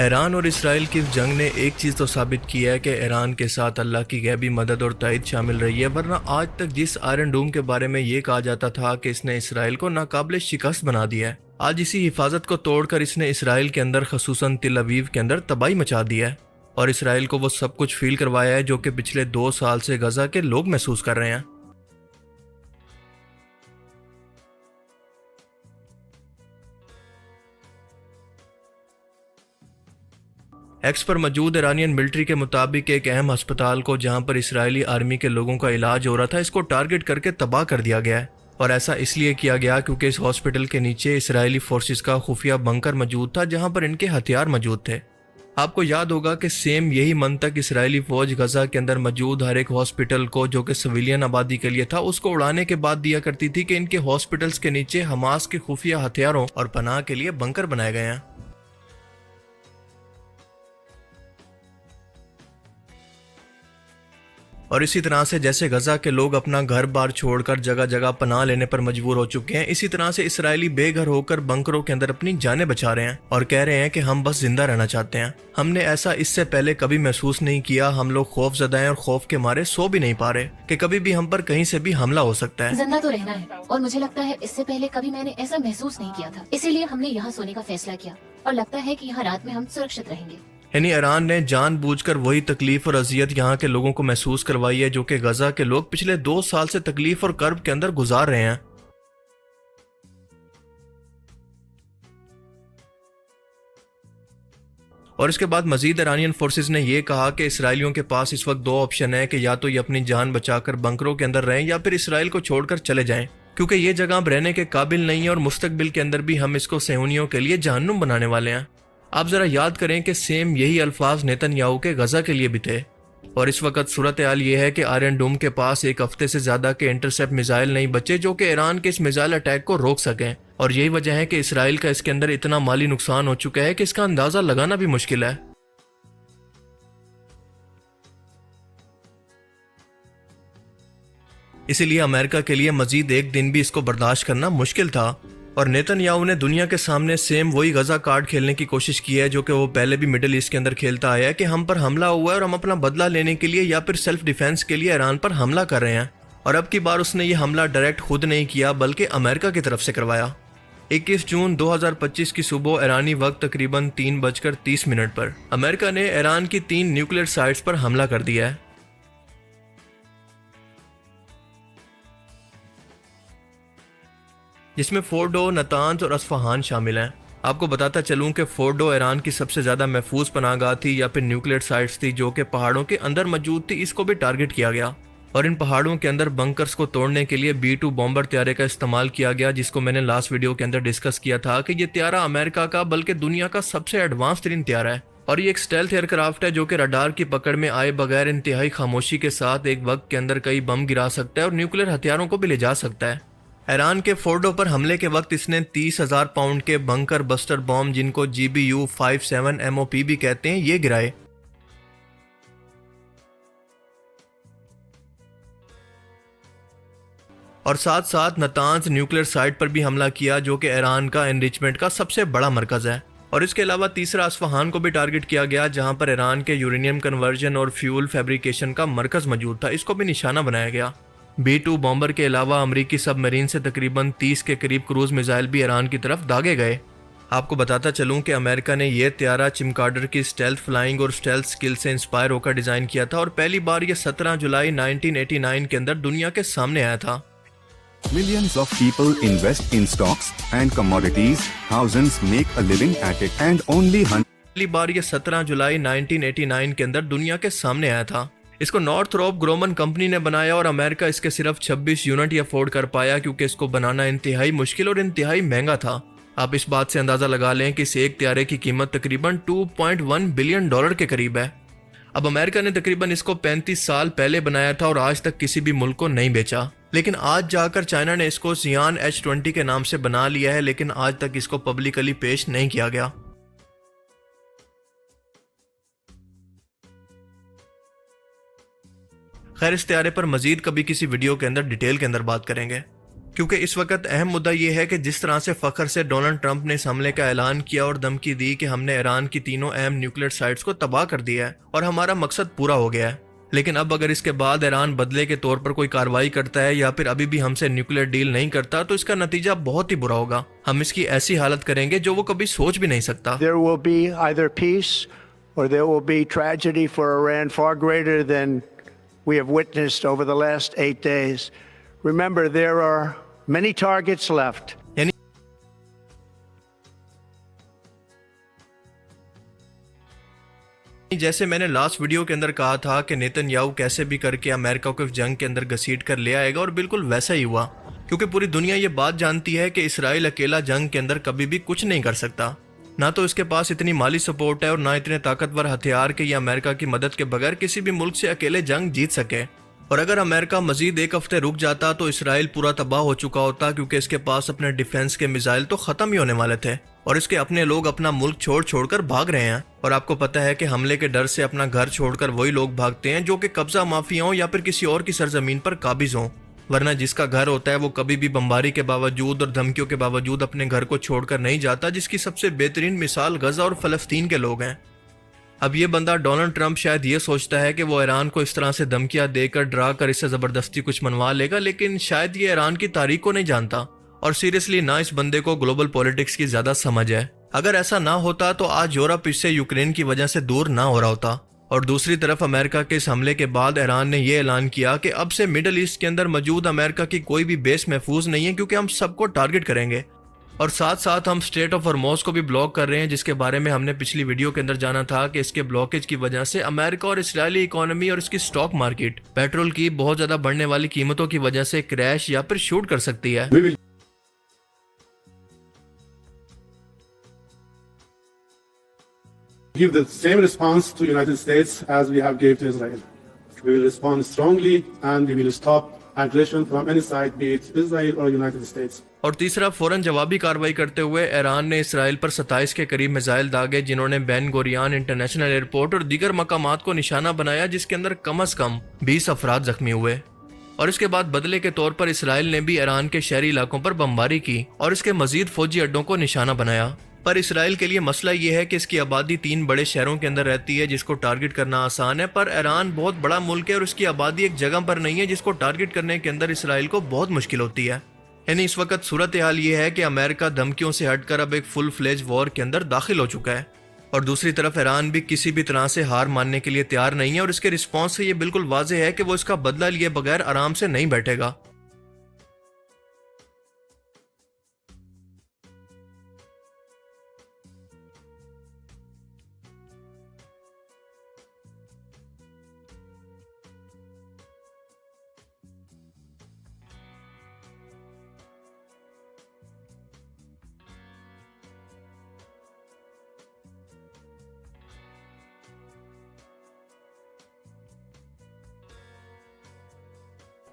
Iran और Israel की जंग ने एक चीज़ तो साबित की है कि ईरान के साथ अल्लाह की गैबी मदद और तायद शामिल रही है, वरना आज तक जिस आयरन डोम के बारे में ये कहा जाता था कि इसने इसराइल को नाकाबिले शिकस्त बना दिया है, आज इसी हिफाजत को तोड़कर इसने इसराइल के अंदर खसूसन तिल अवीव के अंदर तबाही मचा दी है और इसराइल को वो सब कुछ फील करवाया है जो कि पिछले 2 साल से गजा के लोग महसूस कर रहे हैं। एक्स पर मौजूद ईरानियन मिलिट्री के मुताबिक एक अहम अस्पताल को जहां पर इसराइली आर्मी के लोगों का इलाज हो रहा था, इसको टारगेट करके तबाह कर दिया गया है। और ऐसा इसलिए किया गया क्योंकि इस हॉस्पिटल के नीचे इसराइली फोर्सेस का खुफिया बंकर मौजूद था जहां पर इनके हथियार मौजूद थे। आपको याद होगा कि सेम यही मंतक इसराइली फौज गजा के अंदर मौजूद हर एक हॉस्पिटल को जो कि सिविलियन आबादी के लिए था उसको उड़ाने के बाद दिया करती थी कि इनके हॉस्पिटल्स के नीचे हमास के खुफिया हथियारों और पनाह के लिए बंकर बनाए गए हैं। और इसी तरह से जैसे गजा के लोग अपना घर बार छोड़कर जगह जगह पनाह लेने पर मजबूर हो चुके हैं, इसी तरह से इसराइली बेघर होकर बंकरों के अंदर अपनी जानें बचा रहे हैं और कह रहे हैं कि हम बस जिंदा रहना चाहते हैं। हमने ऐसा इससे पहले कभी महसूस नहीं किया। हम लोग खौफजदा हैं और खौफ के मारे सो भी नहीं पा रहे कि कभी भी हम पर कहीं से भी हमला हो सकता है। जिंदा तो रहना है और मुझे लगता है इससे पहले कभी मैंने ऐसा महसूस नहीं किया था, इसीलिए हमने यहाँ सोने का फैसला किया और लगता है कि यहाँ रात में हम सुरक्षित रहेंगे। यानी ईरान ने जानबूझकर वही तकलीफ और अजियत यहाँ के लोगों को महसूस करवाई है जो कि गजा के लोग पिछले 2 साल से तकलीफ और कर्ब के अंदर गुजार रहे हैं। और इसके बाद मजीद ईरानियन फोर्सेस ने यह कहा कि इसराइलियों के पास इस वक्त 2 ऑप्शन है कि या तो ये अपनी जान बचाकर बंकरों के अंदर रहें या फिर इसराइल को छोड़कर चले जाएं, क्योंकि ये जगह अब रहने के काबिल नहीं है और मुस्तकबिल के अंदर भी हम इसको सेहूनियों के लिए जहन्नुम बनाने वाले हैं। आप जरा याद करें कि सेम यही अल्फाज नेतन्याहू के गजा के लिए भी थे। और इस वक्त सूरत हाल ये है कि आयरन डोम के पास एक हफ्ते से ज्यादा के इंटरसेप्ट मिसाइल नहीं बचे जो कि ईरान के इस मिसाइल अटैक को रोक सकें। और यही वजह है कि इसराइल का इसके अंदर इतना माली नुकसान हो चुका है कि इसका अंदाजा लगाना भी मुश्किल है। इसीलिए अमेरिका के लिए मजीद एक दिन भी इसको बर्दाश्त करना मुश्किल था और नेतन्याहू ने दुनिया के सामने सेम वही गजा कार्ड खेलने की कोशिश की है जो कि वो पहले भी मिडिल ईस्ट के अंदर खेलता आया है कि हम पर हमला हुआ है और हम अपना बदला लेने के लिए या फिर सेल्फ डिफेंस के लिए ईरान पर हमला कर रहे हैं। और अब की बार उसने ये हमला डायरेक्ट खुद नहीं किया बल्कि अमेरिका की तरफ से करवाया। 21 जून 2025 की सुबह ईरानी वक्त तकरीबन 3:30 पर अमेरिका ने ईरान की 3 न्यूक्लियर साइट्स पर हमला कर दिया है। जिसमें फोर्डो, नतांज और अस्फहान शामिल हैं। आपको बताता चलूं कि फोर्डो ईरान की सबसे ज्यादा महफूज पनाहगाह थी या फिर न्यूक्लियर साइट्स थी जो कि पहाड़ों के अंदर मौजूद थी। इसको भी टारगेट किया गया और इन पहाड़ों के अंदर बंकर्स को तोड़ने के लिए B-2 बॉम्बर त्यारे का इस्तेमाल किया गया, जिसको मैंने लास्ट वीडियो के अंदर डिस्कस किया था कि ये त्यारा अमेरिका का बल्कि दुनिया का सबसे एडवांस तरीन त्यारा है और ये एक स्टेल्थ एयरक्राफ्ट है जो कि रडार की पकड़ में आए बगैर इंतहाई खामोशी के साथ एक वक्त के अंदर कई बम गिरा सकता है और न्यूक्लियर हथियारों को भी ले जा सकता है। ईरान के फोर्डो पर हमले के वक्त इसने 30,000 पाउंड के बंकर बस्टर बॉम्ब जिनको GBU-57 MOP भी कहते हैं ये गिराए। और साथ साथ नतांज न्यूक्लियर साइट पर भी हमला किया जो कि ईरान का एनरिचमेंट का सबसे बड़ा मरकज है। और इसके अलावा तीसरा अस्फहान को भी टारगेट किया गया जहां पर ईरान के यूरेनियम कन्वर्जन और फ्यूल फैब्रिकेशन का मरकज मौजूद था, इसको भी निशाना बनाया गया। B-2 बॉम्बर के अलावा अमरीकी सबमरीन से तकरीबन 30 के करीब क्रूज मिसाइल भी ईरान की तरफ दागे गए। आपको बताता चलूं कि अमेरिका ने यह त्यारा चिमकाडर की स्टेल्थ फ्लाइंग और स्टेल्थ स्किल से इंस्पायर होकर डिजाइन किया था और पहली बार यह 17 जुलाई 1989 के अंदर दुनिया के सामने आया था। Millions of people invest in stocks and commodities, thousands make a living at it, and only पहली बार यह 17 जुलाई 1989 के अंदर दुनिया के सामने आया था। इसको नॉर्थरोप ग्रोमन कंपनी ने बनाया और अमेरिका इसके सिर्फ 26 यूनिट ही अफोर्ड कर पाया क्योंकि इसको बनाना इंतहाई मुश्किल और इंतहाई महंगा था। आप इस बात से अंदाजा लगा लें कि इस एक त्यारे की कीमत तकरीबन $2.1 बिलियन के करीब है। अब अमेरिका ने तकरीबन इसको 35 साल पहले बनाया था और आज तक किसी भी मुल्क को नहीं बेचा, लेकिन आज जाकर चाइना ने इसको जियान H-20 के नाम से बना लिया है, लेकिन आज तक इसको पब्लिकली पेश नहीं किया गया। खैर, इस त्यारे पर मजीद कभी किसी वीडियो के अंदर डिटेल के अंदर बात करेंगे। क्योंकि इस वक्त अहम मुद्दा यह है कि जिस तरह से फखर से डोनाल्ड ट्रंप ने इस हमले का ऐलान किया और धमकी दी कि हमने ईरान की तीनों अहम न्यूक्लियर साइट्स को तबाह कर दिया है और हमारा मकसद पूरा हो गया है, लेकिन अब अगर इसके बाद ईरान बदले के तौर पर कोई कार्रवाई करता है या फिर अभी भी हमसे न्यूक्लियर डील नहीं करता तो इसका नतीजा बहुत ही बुरा होगा। हम इसकी ऐसी हालत करेंगे जो वो कभी सोच भी नहीं सकता। There will be either peace or there will be tragedy for Iran far greater than we have witnessed over the last 8 days. Remember, there are many targets left. जैसे मैंने लास्ट वीडियो के अंदर कहा था कि नेतन्याहू कैसे भी करके अमेरिका को इस जंग के अंदर घसीट कर ले आएगा, और बिल्कुल वैसा ही हुआ, क्योंकि पूरी दुनिया ये बात जानती है कि इसराइल अकेला जंग के अंदर कभी भी कुछ नहीं कर सकता। ना तो इसके पास इतनी माली सपोर्ट है और ना इतने ताकतवर हथियार के ये अमेरिका की मदद के बगैर किसी भी मुल्क से अकेले जंग जीत सके। और अगर अमेरिका मजीद एक हफ्ते रुक जाता तो इसराइल पूरा तबाह हो चुका होता, क्योंकि इसके पास अपने डिफेंस के मिसाइल तो खत्म ही होने वाले थे और इसके अपने लोग अपना मुल्क छोड़कर भाग रहे हैं। और आपको पता है कि हमले के डर से अपना घर छोड़कर वही लोग भागते हैं जो कि कब्जा माफिया हो या फिर किसी और की सरजमीन पर काबिज हों, वरना जिसका घर होता है वो कभी भी बमबारी के बावजूद और धमकियों के बावजूद अपने घर को छोड़कर नहीं जाता, जिसकी सबसे बेहतरीन मिसाल गजा और फलस्तीन के लोग हैं। अब ये बंदा डोनाल्ड ट्रंप शायद ये सोचता है कि वो ईरान को इस तरह से धमकियां देकर डरा कर इससे जबरदस्ती कुछ मनवा लेगा, लेकिन शायद ये ईरान की तारीख को नहीं जानता और सीरियसली ना इस बंदे को ग्लोबल पॉलिटिक्स की ज्यादा समझ है। अगर ऐसा ना होता तो आज यूरोप इससे यूक्रेन की वजह से दूर ना हो रहा होता। और दूसरी तरफ अमेरिका के इस हमले के बाद ईरान ने यह ऐलान किया कि अब से मिडल ईस्ट के अंदर मौजूद अमेरिका की कोई भी बेस महफूज नहीं है, क्योंकि हम सबको टारगेट करेंगे। और साथ साथ हम स्ट्रेट ऑफ हॉर्मुज़ को भी ब्लॉक कर रहे हैं, जिसके बारे में हमने पिछली वीडियो के अंदर जाना था कि इसके ब्लॉकेज की वजह से अमेरिका और इस्राएली इकोनॉमी और इसकी स्टॉक मार्केट पेट्रोल की बहुत ज्यादा बढ़ने वाली कीमतों की वजह से क्रैश या फिर शूट कर सकती है। Give the same response to United States as we have gave to Israel. We will respond strongly and we will stop aggression from any side, be it Israel or United States. और तीसरा, फौरन जवाबी कार्रवाई करते हुए Iran ने Israel पर 27 के करीब मिसाइल दागे, जिन्होंने बेन गोरियान इंटरनेशनल एयरपोर्ट और दीगर मकामात को निशाना बनाया, जिसके अंदर कम से कम 20 अफराद जख्मी हुए। और इसके बाद बदले के तौर पर इसराइल ने भी ईरान के शहरी इलाकों पर बमबारी की और इसके मजीद फौजी अड्डों को निशाना बनाया। पर इसराइल के लिए मसला यह है कि इसकी आबादी 3 बड़े शहरों के अंदर रहती है, जिसको टारगेट करना आसान है, पर ईरान बहुत बड़ा मुल्क है और उसकी आबादी एक जगह पर नहीं है, जिसको टारगेट करने के अंदर इसराइल को बहुत मुश्किल होती है। यानी इस वक्त सूरत हाल ये है कि अमेरिका धमकियों से हटकर अब एक फुल फ्लेज वॉर के अंदर दाखिल हो चुका है, और दूसरी तरफ ईरान भी किसी भी तरह से हार मानने के लिए तैयार नहीं है और इसके रिस्पॉन्स से ये बिल्कुल वाज़ेह है कि वो इसका बदला लिए बगैर आराम से नहीं बैठेगा।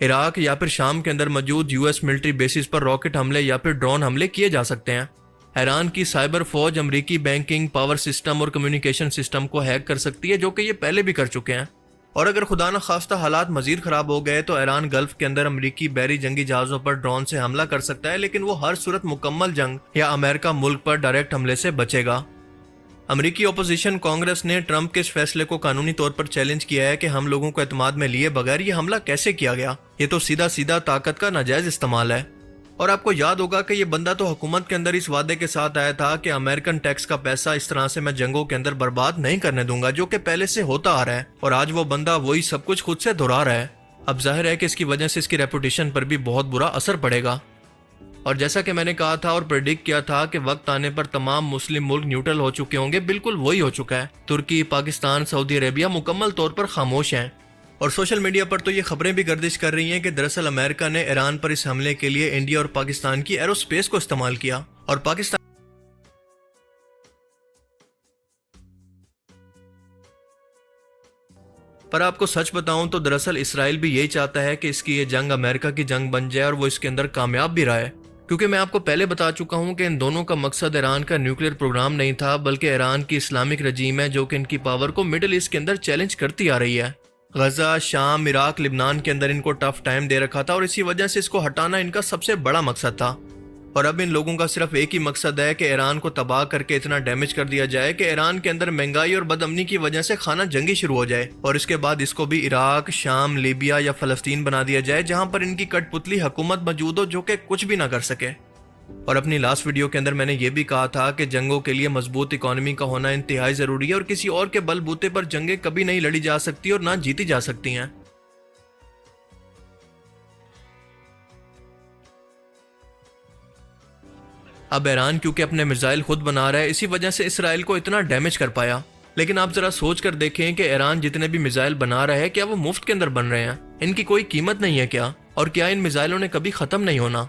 इराक या फिर शाम के अंदर मौजूद यूएस मिलिट्री बेसिस पर रॉकेट हमले या फिर ड्रोन हमले किए जा सकते हैं। ईरान की साइबर फौज अमेरिकी बैंकिंग, पावर सिस्टम और कम्युनिकेशन सिस्टम को हैक कर सकती है, जो कि ये पहले भी कर चुके हैं। और अगर खुदा न खास्ता हालात मजीद खराब हो गए तो ईरान गल्फ के अंदर अमेरिकी बहरी जंगी जहाजों पर ड्रोन से हमला कर सकता है, लेकिन वो हर सूरत मुकम्मल जंग या अमेरिका मुल्क पर डायरेक्ट हमले से बचेगा। अमेरिकी ओपोजिशन कांग्रेस ने ट्रंप के इस फैसले को कानूनी तौर पर चैलेंज किया है कि हम लोगों को एतमाद में लिए बगैर ये हमला कैसे किया गया, ये तो सीधा सीधा ताकत का नाजायज इस्तेमाल है। और आपको याद होगा कि ये बंदा तो हुकूमत के अंदर इस वादे के साथ आया था कि अमेरिकन टैक्स का पैसा इस तरह से मैं जंगों के अंदर बर्बाद नहीं करने दूंगा, जो कि पहले से होता आ रहा है, और आज वो बंदा वही सब कुछ खुद से दोहरा रहा है। अब जाहिर है कि इसकी वजह से इसकी रेपुटेशन पर भी बहुत बुरा असर पड़ेगा। और जैसा कि मैंने कहा था और प्रेडिक्ट किया था कि वक्त आने पर तमाम मुस्लिम मुल्क न्यूट्रल हो चुके होंगे, बिल्कुल वही हो चुका है। तुर्की, पाकिस्तान, सऊदी अरेबिया मुकम्मल तौर पर खामोश हैं। और सोशल मीडिया पर तो ये खबरें भी गर्दिश कर रही हैं कि दरअसल अमेरिका ने ईरान पर इस हमले के लिए इंडिया और पाकिस्तान की एरोस्पेस को इस्तेमाल किया, और पाकिस्तान पर आपको सच बताऊं तो दरअसल इसराइल भी यही चाहता है कि इसकी ये जंग अमेरिका की जंग बन जाए, और वो इसके अंदर कामयाब भी रहा है, क्योंकि मैं आपको पहले बता चुका हूं कि इन दोनों का मकसद ईरान का न्यूक्लियर प्रोग्राम नहीं था, बल्कि ईरान की इस्लामिक रजीम है जो कि इनकी पावर को मिडिल ईस्ट के अंदर चैलेंज करती आ रही है। गजा, शाम, इराक, लिबनान के अंदर इनको टफ टाइम दे रखा था और इसी वजह से इसको हटाना इनका सबसे बड़ा मकसद था। और अब इन लोगों का सिर्फ एक ही मकसद है कि ईरान को तबाह करके इतना डैमेज कर दिया जाए कि ईरान के अंदर महंगाई और बदअमनी की वजह से खाना जंगी शुरू हो जाए और इसके बाद इसको भी इराक, शाम, लीबिया या फ़लस्तीन बना दिया जाए, जहां पर इनकी कठपुतली हुकूमत मौजूद हो जो कि कुछ भी ना कर सके। और अपनी लास्ट वीडियो के अंदर मैंने ये भी कहा था कि जंगों के लिए मजबूत इकोनॉमी का होना इंतहाई ज़रूरी है और किसी और के बलबूते पर जंगें कभी नहीं लड़ी जा सकती और ना जीती जा सकती हैं। अब ईरान क्योंकि अपने मिसाइल खुद बना रहा है, इसी वजह से इसराइल को इतना डैमेज कर पाया। लेकिन आप जरा सोच कर देखें कि ईरान जितने भी मिसाइल बना रहा है, क्या वो मुफ्त के अंदर बन रहे हैं? इनकी कोई कीमत नहीं है क्या? और क्या इन मिसाइलों ने कभी ख़त्म नहीं होना?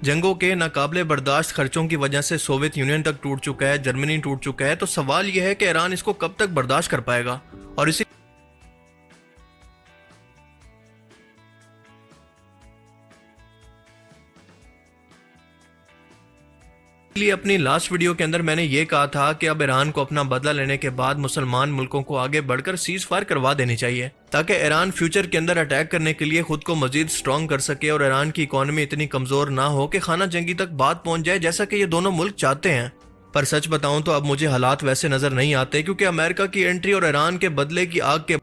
जंगों के नाकाबिले बर्दाश्त खर्चों की वजह से सोवियत यूनियन तक टूट चुका है, जर्मनी टूट चुका है, तो सवाल यह है कि ईरान इसको कब तक बर्दाश्त कर पाएगा? और इसी लिए अपनी लास्ट वीडियो के अंदर मैंने ये कहा था कि अब ईरान को अपना बदला लेने के बाद मुसलमान मुल्कों को आगे बढ़कर सीज फायर करवा देनी चाहिए, ताकि ईरान फ्यूचर के अंदर अटैक करने के लिए खुद को मजीद स्ट्रॉन्ग कर सके और ईरान की इकोनॉमी इतनी कमजोर ना हो कि खाना जंगी तक बात पहुंच जाए, जैसा कि ये दोनों मुल्क चाहते हैं। पर सच बताऊं तो अब मुझे हालात वैसे नजर नहीं आते, क्योंकि अमेरिका की एंट्री और ईरान के बदले की आग के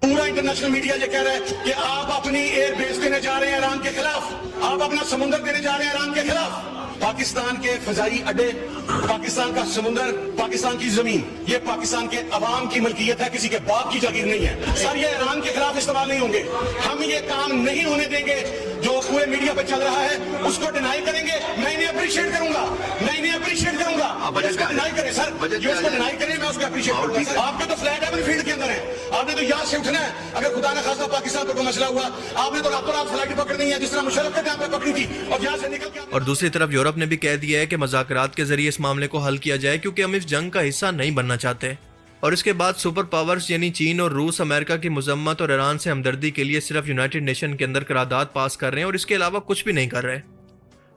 पूरा इंटरनेशनल मीडिया ये कह रहा है कि आप अपनी एयर बेस देने जा रहे हैं ईरान के खिलाफ, आप अपना समुद्र देने जा रहे हैं ईरान के खिलाफ। पाकिस्तान के फजाई अड्डे, पाकिस्तान का समुद्र, पाकिस्तान की जमीन, ये पाकिस्तान के अवाम की मलकियत है, किसी के बाप की जागीर नहीं है। सर, ये ईरान के खिलाफ इस्तेमाल नहीं होंगे। हम ये काम नहीं होने देंगे। जो पूरे मीडिया पे चल रहा है उसको डिनाई करेंगे। मैं इन्हें अप्रिशिएट करूंगा, मैं इन्हें अप्रिशिएट करूंगा। उसको डिनाई करें सर, ये उसको डिनाई करें, मैं उसको अप्रिशिएट करूंगा। आपके तो फ्लैट है फील्ड के अंदर है, आपने तो यहाँ से उठना है। अगर खुदा ना खासा पाकिस्तान पर कोई मसला हुआ, आपने तो रातों रात फ्लाइट पकड़नी है, जिस तरह मुशर्रफ के टाइम पे पकड़ी थी और यहाँ से निकल के। और दूसरी तरफ यूरोप ने भी कह दिया है कि मुज़ाकरात के जरिए इस मामले को हल किया जाए, क्योंकि हम इस जंग का हिस्सा नहीं बनना चाहते। और इसके बाद सुपर पावर्स यानी चीन और रूस अमेरिका की मजम्मत और ईरान से हमदर्दी के लिए सिर्फ यूनाइटेड नेशन के अंदर करारदाद पास कर रहे हैं और इसके अलावा कुछ भी नहीं कर रहे।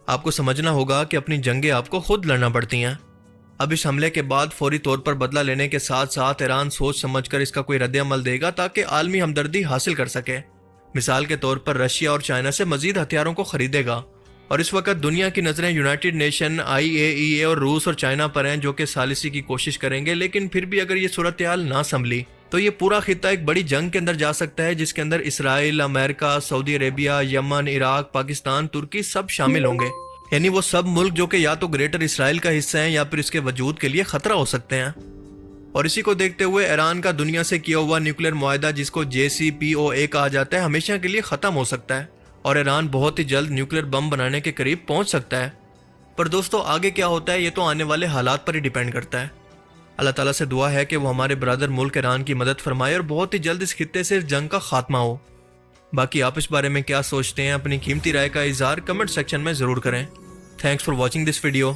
आपको समझना होगा कि अपनी जंगें आपको खुद लड़ना पड़ती हैं। अब इस हमले के बाद फौरी तौर पर बदला लेने के साथ साथ ईरान सोच समझकर इसका कोई रद्द-ए-अमल देगा, ताकि आलमी हमदर्दी हासिल कर सके। मिसाल के तौर पर रशिया और चाइना से मजीद हथियारों को खरीदेगा। और इस वक्त दुनिया की नज़रें यूनाइटेड नेशन, IAEA और रूस और चाइना पर हैं, जो कि सालिसी की कोशिश करेंगे। लेकिन फिर भी अगर ये सूरत हाल ना संभली तो ये पूरा खित्ता एक बड़ी जंग के अंदर जा सकता है, जिसके अंदर Israel, America, Saudi Arabia, Yemen, Iraq, Pakistan, तुर्की सब शामिल होंगे। यानी वो सब मुल्क जो कि या तो ग्रेटर इसराइल का हिस्सा हैं या फिर इसके वजूद के लिए खतरा हो सकते हैं। और इसी को देखते हुए ईरान का दुनिया से किया हुआ न्यूक्लियर मुआहदा, जिसको JCPOA कहा जाता है, हमेशा के लिए ख़त्म हो सकता है और ईरान बहुत ही जल्द न्यूक्लियर बम बनाने के करीब पहुंच सकता है। पर दोस्तों, आगे क्या होता है ये तो आने वाले हालात पर ही डिपेंड करता है। अल्लाह ताला से दुआ है कि वो हमारे ब्रदर मुल्क ईरान की मदद फरमाए और बहुत ही जल्द इस खित्ते से इस जंग का खात्मा हो। बाकी आप इस बारे में क्या सोचते हैं, अपनी कीमती राय का इजहार कमेंट सेक्शन में ज़रूर करें। Thanks for watching this video.